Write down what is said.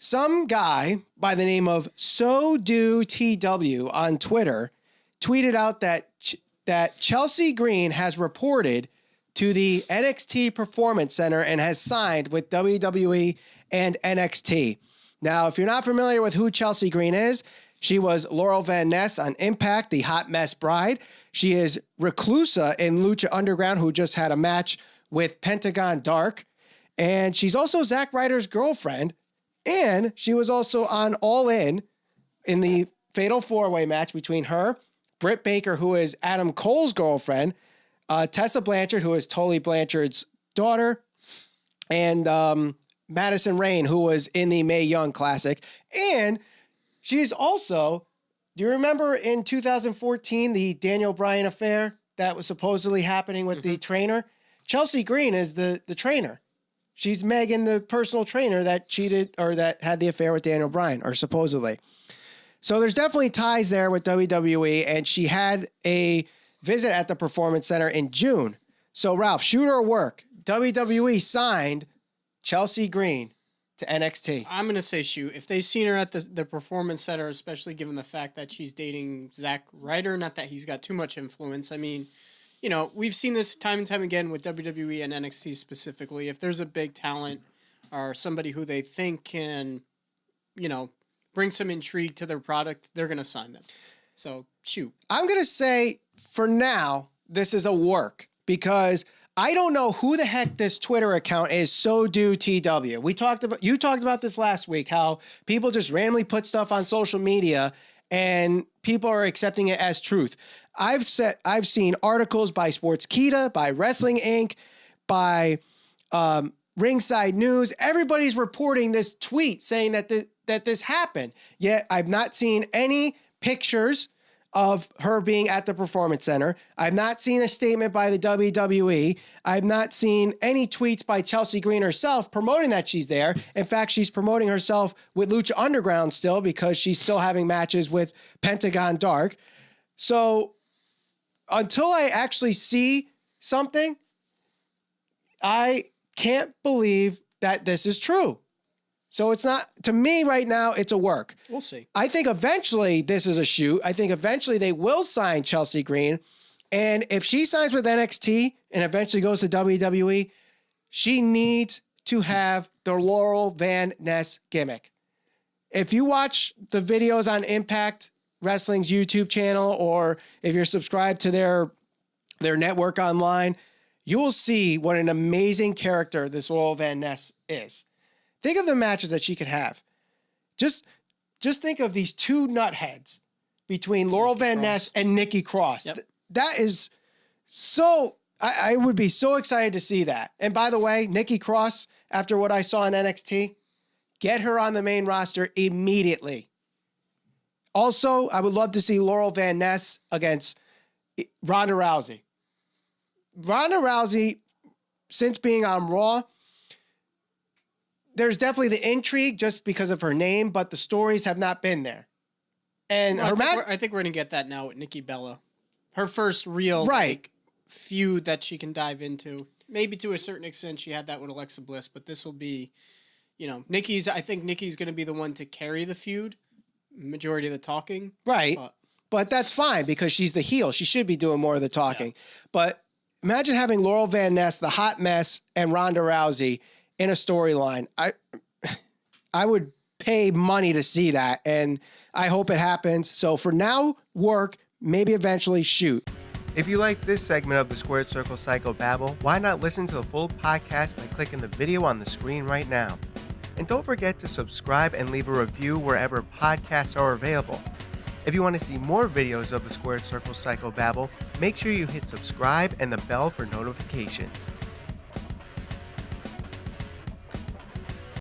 some guy by the name of SoDoTW on Twitter tweeted out that Chelsea Green has reported to the NXT Performance Center and has signed with WWE and NXT. Now, if you're not familiar with who Chelsea Green is, she was Laurel Van Ness on Impact, the Hot Mess Bride. She is Reklusa in Lucha Underground, who just had a match with Pentagon Dark. And she's also Zack Ryder's girlfriend. And she was also on All In the Fatal 4-Way match between her, Britt Baker, who is Adam Cole's girlfriend, Tessa Blanchard, who is Tully Blanchard's daughter, and Madison Rayne, who was in the Mae Young Classic. And she's also, do you remember in 2014, the Daniel Bryan affair that was supposedly happening with the trainer? Chelsea Green is the trainer. She's Megan, the personal trainer that cheated or that had the affair with Daniel Bryan, or supposedly. So there's definitely ties there with WWE, and she had a visit at the Performance Center in June. So, Ralph, shoot or work, WWE signed Chelsea Green to NXT. I'm going to say shoot. If they've seen her at the Performance Center, especially given the fact that she's dating Zack Ryder, not that he's got too much influence. I mean, you know, we've seen this time and time again with WWE and NXT specifically. If there's a big talent or somebody who they think can, you know, bring some intrigue to their product, they're going to sign them. So, shoot. I'm going to say, for now, this is a work, because I don't know who the heck this Twitter account is, SoDoTW. You talked about this last week, how people just randomly put stuff on social media and people are accepting it as truth. I've seen articles by Sportskeeda, by Wrestling Inc., by Ringside News. Everybody's reporting this tweet saying that this happened. Yet I've not seen any pictures of her being at the Performance Center. I've not seen a statement by the WWE. I've not seen any tweets by Chelsea Green herself promoting that she's there. In fact, she's promoting herself with Lucha Underground still, because she's still having matches with Pentagon Dark. So until I actually see something, I can't believe that this is true. So it's not, to me right now, it's a work. We'll see. I think eventually this is a shoot. I think eventually they will sign Chelsea Green. And if she signs with NXT and eventually goes to WWE, she needs to have the Laurel Van Ness gimmick. If you watch the videos on Impact Wrestling's YouTube channel, or if you're subscribed to their network online, you will see what an amazing character this Laurel Van Ness is. Think of the matches that she could have. Just think of these two nutheads between Laurel Van Ness and Nikki Cross. Yep. That is so... I would be so excited to see that. And by the way, Nikki Cross, after what I saw in NXT, get her on the main roster immediately. Also, I would love to see Laurel Van Ness against Ronda Rousey. Ronda Rousey, since being on Raw, there's definitely the intrigue just because of her name, but the stories have not been there. And I think we're going to get that now with Nikki Bella. Her first real feud that she can dive into. Maybe to a certain extent she had that with Alexa Bliss, but this will be, you know, I think Nikki's going to be the one to carry the feud, majority of the talking. Right. But that's fine, because she's the heel. She should be doing more of the talking. Yeah. But imagine having Laurel Van Ness, the Hot Mess, and Ronda Rousey in a storyline. I would pay money to see that, and I hope it happens. So for now, work, maybe eventually shoot. If you like this segment of the Squared Circle Psycho Babble, why not listen to the full podcast by clicking the video on the screen right now? And don't forget to subscribe and leave a review wherever podcasts are available. If you want to see more videos of the Squared Circle Psycho Babble, make sure you hit subscribe and the bell for notifications.